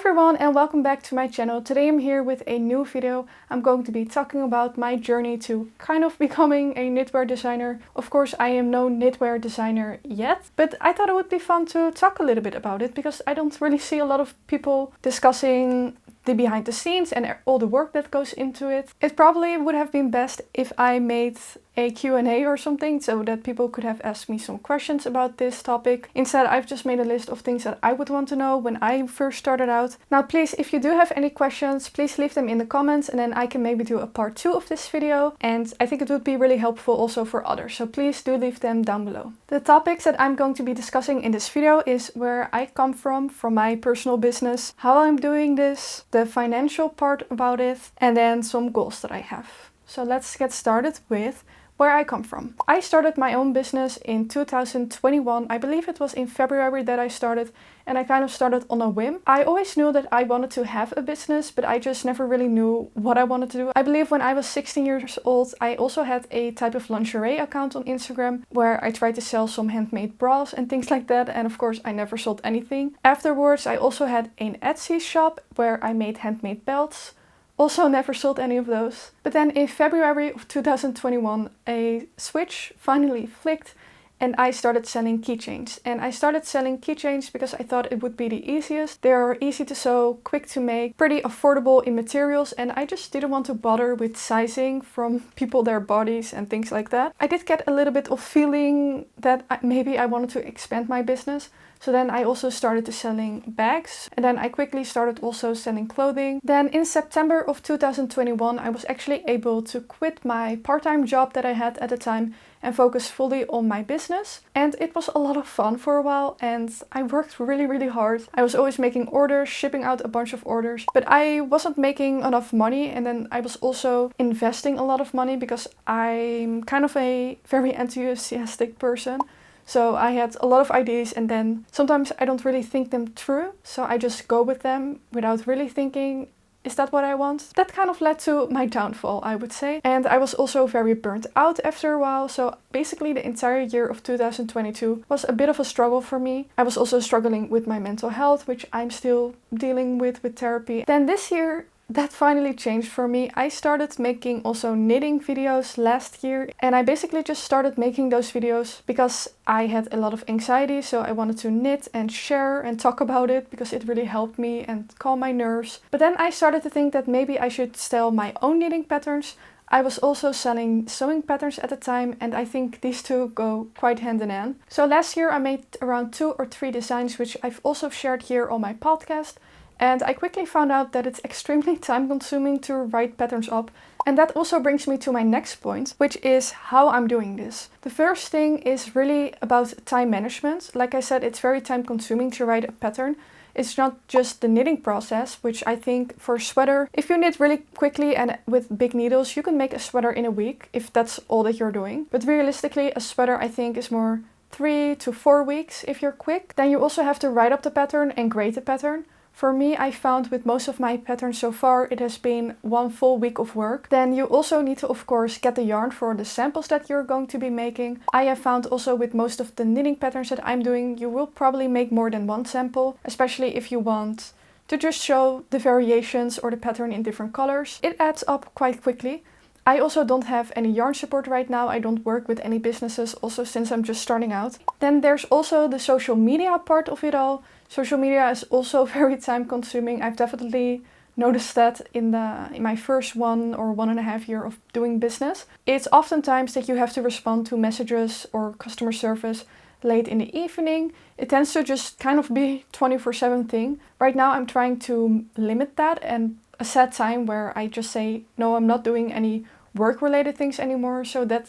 everyone and welcome back to my channel. Today I'm here with a new video. I'm going to be talking about my journey to kind of becoming a knitwear designer. Of course, I am no knitwear designer yet, but I thought it would be fun to talk a little bit about it because I don't really see a lot of people discussing the behind the scenes and all the work that goes into it. It probably would have been best if I made a Q&A or something so that people could have asked me some questions about this topic. Instead, I've just made a list of things that I would want to know when I first started out. Now, please, if you do have any questions, please leave them in the comments and then I can maybe do a part 2 of this video. And I think it would be really helpful also for others. So please do leave them down below. The topics that I'm going to be discussing in this video is where I come from my personal business, how I'm doing this, the financial part about it, and then some goals that I have. So let's get started with where I come from. I started my own business in 2021. I believe it was in February that I started, and I kind of started on a whim. I always knew that I wanted to have a business, but I just never really knew what I wanted to do. I believe when I was 16 years old, I also had a type of lingerie account on Instagram where I tried to sell some handmade bras and things like that. And of course, I never sold anything. Afterwards, I also had an Etsy shop where I made handmade belts. Also never sold any of those. But then in February of 2021, a switch finally flicked and I started selling keychains. And I started selling keychains because I thought it would be the easiest. They are easy to sew, quick to make, pretty affordable in materials, and I just didn't want to bother with sizing from people, their bodies and things like that. I did get a little bit of feeling that maybe I wanted to expand my business. So then I also started to selling bags, and then I quickly started also selling clothing. Then in September of 2021, I was actually able to quit my part-time job that I had at the time and focus fully on my business. And it was a lot of fun for a while and I worked really hard. I was always making orders, shipping out a bunch of orders, but I wasn't making enough money, and then I was also investing a lot of money because I'm kind of a very enthusiastic person. So I had a lot of ideas and then sometimes I don't really think them through. So I just go with them without really thinking, is that what I want? That kind of led to my downfall, I would say. And I was also very burnt out after a while. So basically the entire year of 2022 was a bit of a struggle for me. I was also struggling with my mental health, which I'm still dealing with therapy. Then this year, that finally changed for me. I started making also knitting videos last year, and I basically just started making those videos because I had a lot of anxiety, so I wanted to knit and share and talk about it because it really helped me and calm my nerves. But then I started to think that maybe I should sell my own knitting patterns. I was also selling sewing patterns at the time, and I think these two go quite hand in hand. So last year I made around 2 or 3 designs, which I've also shared here on my podcast. And I quickly found out that it's extremely time consuming to write patterns up. And that also brings me to my next point, which is how I'm doing this. The first thing is really about time management. Like I said, it's very time consuming to write a pattern. It's not just the knitting process, which I think for a sweater, if you knit really quickly and with big needles, you can make a sweater in a week if that's all that you're doing. But realistically, a sweater I think is more 3 to 4 weeks if you're quick. Then you also have to write up the pattern and grade the pattern. For me, I found with most of my patterns so far, it has been 1 full week of work. Then you also need to, of course, get the yarn for the samples that you're going to be making. I have found also with most of the knitting patterns that I'm doing, you will probably make more than 1 sample, especially if you want to just show the variations or the pattern in different colors. It adds up quite quickly. I also don't have any yarn support right now. I don't work with any businesses also since I'm just starting out. Then there's also the social media part of it all. Social media is also very time consuming. I've definitely noticed that in my first 1 or 1.5 years of doing business. It's oftentimes that you have to respond to messages or customer service late in the evening. It tends to just kind of be 24/7 thing. Right now I'm trying to limit that and a set time where I just say, no, I'm not doing any work-related things anymore so that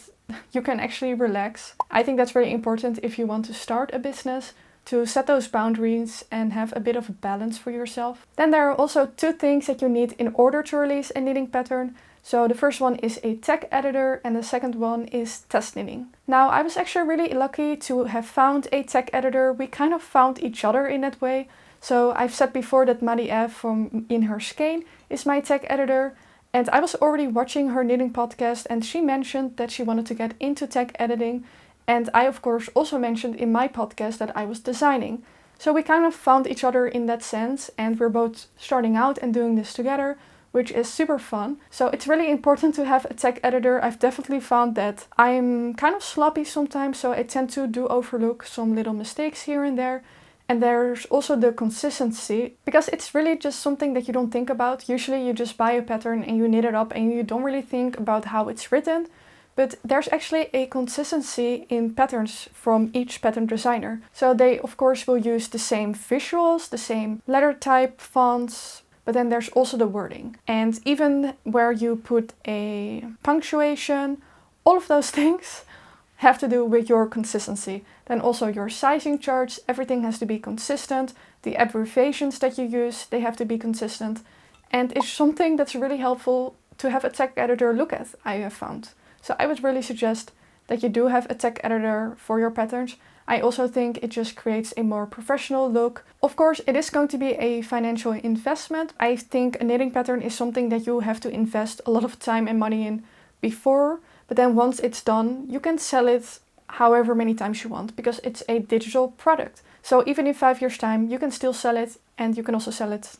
you can actually relax. I think that's very important if you want to start a business, to set those boundaries and have a bit of a balance for yourself. Then there are also 2 things that you need in order to release a knitting pattern. So the first one is a tag editor and the second one is test knitting. Now I was actually really lucky to have found a tag editor. We kind of found each other in that way. So I've said before that Maddie F from In Her Skein is my tag editor. And I was already watching her knitting podcast and she mentioned that she wanted to get into tag editing. And I of course also mentioned in my podcast that I was designing. So we kind of found each other in that sense, and we're both starting out and doing this together, which is super fun. So it's really important to have a tech editor. I've definitely found that I'm kind of sloppy sometimes, so I tend to do overlook some little mistakes here and there. And there's also the consistency, because it's really just something that you don't think about. Usually you just buy a pattern and you knit it up and you don't really think about how it's written. But there's actually a consistency in patterns from each pattern designer. So they of course will use the same visuals, the same letter type, fonts, but then there's also the wording. And even where you put a punctuation, all of those things have to do with your consistency. Then also your sizing charts, everything has to be consistent. The abbreviations that you use, they have to be consistent. And it's something that's really helpful to have a tech editor look at, I have found. So I would really suggest that you do have a tech editor for your patterns. I also think it just creates a more professional look. Of course, it is going to be a financial investment. I think a knitting pattern is something that you have to invest a lot of time and money in before. But then once it's done, you can sell it however many times you want, because it's a digital product. So even in 5 years' time, you can still sell it, and you can also sell it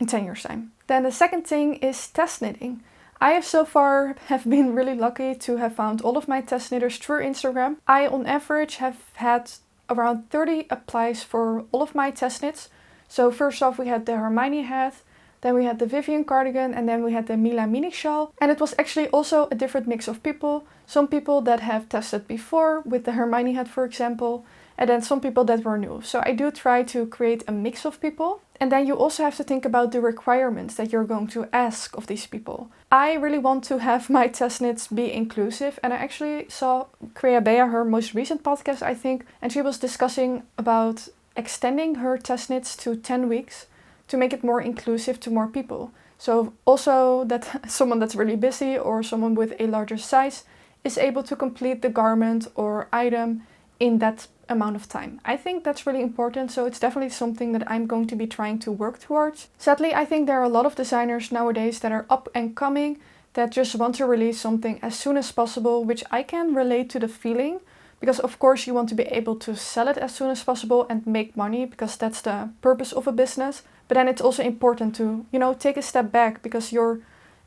in 10 years' time. Then the second thing is test knitting. I have so far been really lucky to have found all of my test knitters through Instagram. I on average have had around 30 applies for all of my test knits. So first off we had the Hermione hat, then we had the Vivian cardigan, and then we had the Mila mini shawl. And it was actually also a different mix of people. Some people that have tested before with the Hermione hat, for example, and then some people that were new. So I do try to create a mix of people. And then you also have to think about the requirements that you're going to ask of these people. I really want to have my test knits be inclusive, and I actually saw Crea Bea, her most recent podcast, I think, and she was discussing about extending her test knits to 10 weeks to make it more inclusive to more people. So also that someone that's really busy or someone with a larger size is able to complete the garment or item in that amount of time. I think that's really important, so it's definitely something that I'm going to be trying to work towards. Sadly, I think there are a lot of designers nowadays that are up and coming that just want to release something as soon as possible, which I can relate to the feeling, because of course you want to be able to sell it as soon as possible and make money, because that's the purpose of a business. But then it's also important to, take a step back, because you're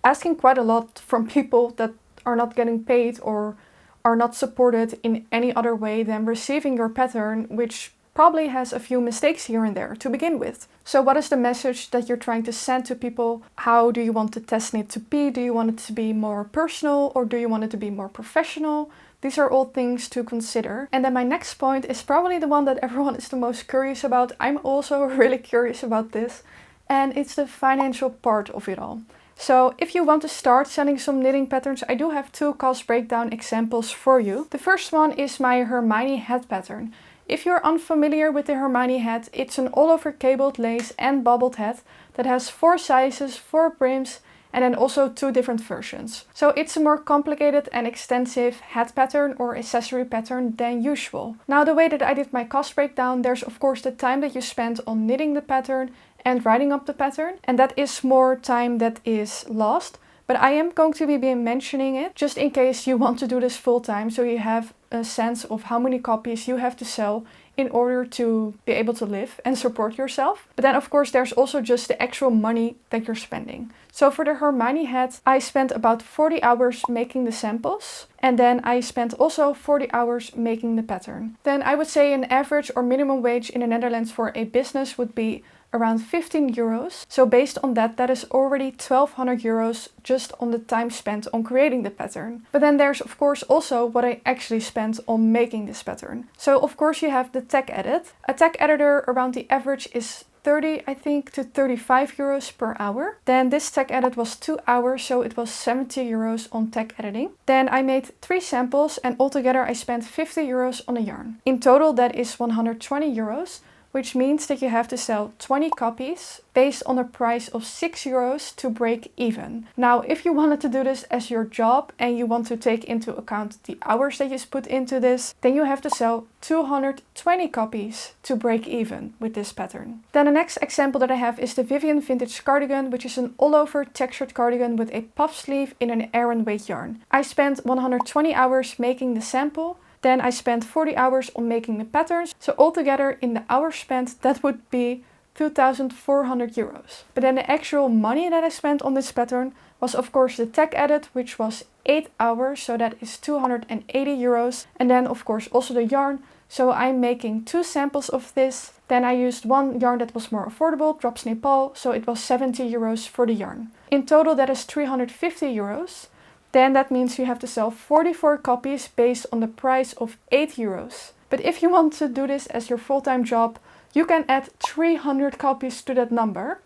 asking quite a lot from people that are not getting paid or are not supported in any other way than receiving your pattern, which probably has a few mistakes here and there to begin with. So what is the message that you're trying to send to people? How do you want the test knit to be? Do you want it to be more personal, or do you want it to be more professional? These are all things to consider. And then my next point is probably the one that everyone is the most curious about. I'm also really curious about this, and it's the financial part of it all. So if you want to start selling some knitting patterns, I do have 2 cost breakdown examples for you. The first one is my Hermione hat pattern. If you're unfamiliar with the Hermione hat, it's an all over cabled lace and bubbled hat that has 4 sizes, 4 brims, and then also 2 different versions. So it's a more complicated and extensive hat pattern or accessory pattern than usual. Now the way that I did my cost breakdown, there's of course the time that you spend on knitting the pattern and writing up the pattern, and that is more time that is lost. But I am going to be mentioning it just in case you want to do this full time, so you have a sense of how many copies you have to sell in order to be able to live and support yourself. But then of course there's also just the actual money that you're spending. So for the Hermione hat, I spent about 40 hours making the samples, and then I spent also 40 hours making the pattern. Then I would say an average or minimum wage in the Netherlands for a business would be around 15 euros. So based on that, that is already 1200 euros just on the time spent on creating the pattern. But then there's of course also what I actually spent on making this pattern. So of course you have the tech edit. A tech editor around the average is 30, I think, to 35 euros per hour. Then this tech edit was 2 hours, so it was 70 euros on tech editing. Then I made 3 samples, and altogether I spent 50 euros on a yarn. In total that is 120 euros. Which means that you have to sell 20 copies based on a price of 6 euros to break even. Now, if you wanted to do this as your job and you want to take into account the hours that you put into this, then you have to sell 220 copies to break even with this pattern. Then the next example that I have is the Vivian vintage cardigan, which is an all-over textured cardigan with a puff sleeve in an Aran weight yarn. I spent 120 hours making the sample. Then I spent 40 hours on making the patterns. So altogether in the hours spent, that would be 2,400 euros. But then the actual money that I spent on this pattern was of course the tag edit, which was 8 hours, so that is 280 euros. And then of course also the yarn. So I'm making 2 samples of this. Then I used one yarn that was more affordable, Drops Nepal, so it was 70 euros for the yarn. In total that is 350 euros. Then that means you have to sell 44 copies based on the price of 8 euros. But if you want to do this as your full-time job, you can add 300 copies to that number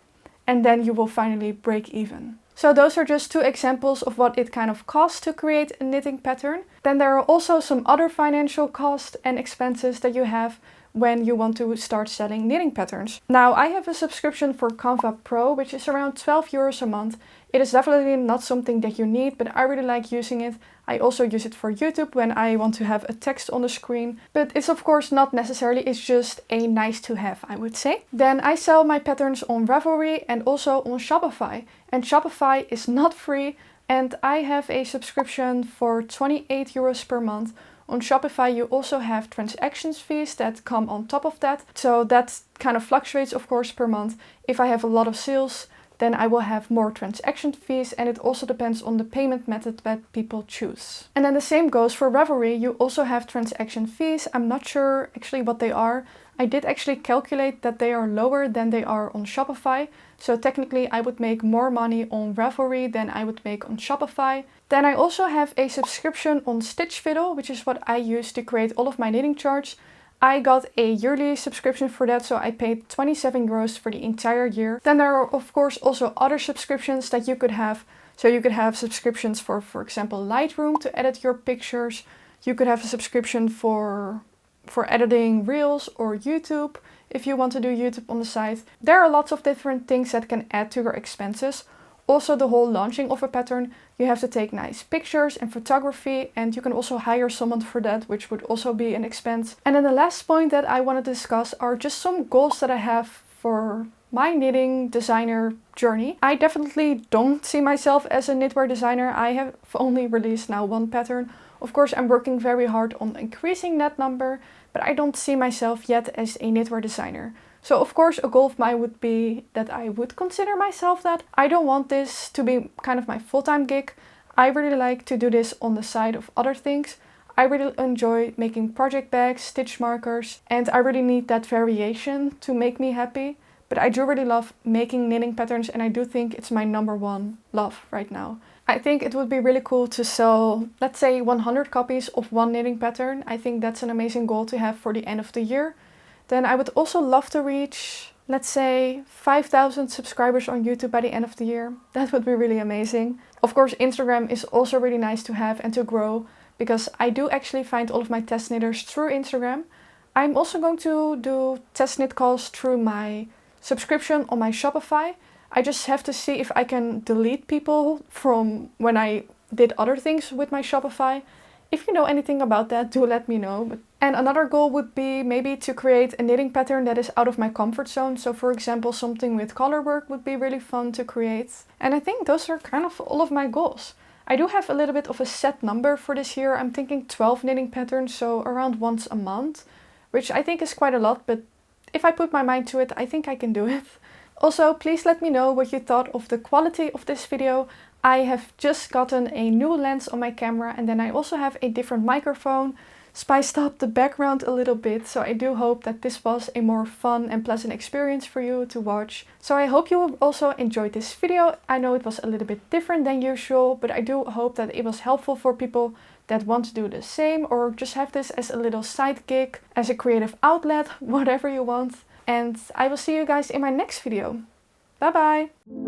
and then you will finally break even. So those are just 2 examples of what it kind of costs to create a knitting pattern. Then there are also some other financial costs and expenses that you have when you want to start selling knitting patterns. Now I have a subscription for Canva Pro, which is around 12 euros a month. It is definitely not something that you need, but I really like using it. I also use it for YouTube when I want to have a text on the screen. But it's of course not necessarily, it's just a nice to have, I would say. Then I sell my patterns on Ravelry and also on Shopify. And Shopify is not free, and I have a subscription for 28 euros per month. On Shopify you also have transactions fees that come on top of that. So that kind of fluctuates of course per month. If I have a lot of sales, then I will have more transaction fees, and it also depends on the payment method that people choose. And then the same goes for Ravelry. You also have transaction fees. I'm not sure actually what they are. I did actually calculate that they are lower than they are on Shopify. So technically I would make more money on Ravelry than I would make on Shopify. Then I also have a subscription on Stitch Fiddle, which is what I use to create all of my knitting charts. I got a yearly subscription for that, so I paid 27 euros for the entire year. Then there are of course also other subscriptions that you could have. So you could have subscriptions for example, Lightroom to edit your pictures. You could have a subscription for editing Reels or YouTube if you want to do YouTube on the side. There are lots of different things that can add to your expenses. Also the whole launching of a pattern, you have to take nice pictures and photography, and you can also hire someone for that, which would also be an expense. And then the last point that I want to discuss are just some goals that I have for my knitting designer journey. I definitely don't see myself as a knitwear designer. I have only released now 1 pattern. Of course I'm working very hard on increasing that number, but I don't see myself yet as a knitwear designer. So of course a goal of mine would be that I would consider myself that. I don't want this to be kind of my full-time gig. I really like to do this on the side of other things. I really enjoy making project bags, stitch markers, and I really need that variation to make me happy. But I do really love making knitting patterns, and I do think it's my #1 love right now. I think it would be really cool to sell, let's say 100 copies of 1 knitting pattern. I think that's an amazing goal to have for the end of the year. Then I would also love to reach, let's say 5,000 subscribers on YouTube by the end of the year. That would be really amazing. Of course Instagram is also really nice to have and to grow, because I do actually find all of my test knitters through Instagram. I'm also going to do test knit calls through my subscription on my Shopify. I just have to see if I can delete people from when I did other things with my Shopify. If you know anything about that, do let me know. And another goal would be maybe to create a knitting pattern that is out of my comfort zone. So for example, something with color work would be really fun to create. And I think those are kind of all of my goals. I do have a little bit of a set number for this year. I'm thinking 12 knitting patterns, so around once a month, which I think is quite a lot, but if I put my mind to it, I think I can do it. Also, please let me know what you thought of the quality of this video. I have just gotten a new lens on my camera, and then I also have a different microphone, spiced up the background a little bit, so I do hope that this was a more fun and pleasant experience for you to watch. So I hope you also enjoyed this video. I know it was a little bit different than usual, but I do hope that it was helpful for people that want to do the same, or just have this as a little side gig, as a creative outlet, whatever you want. And I will see you guys in my next video. Bye bye!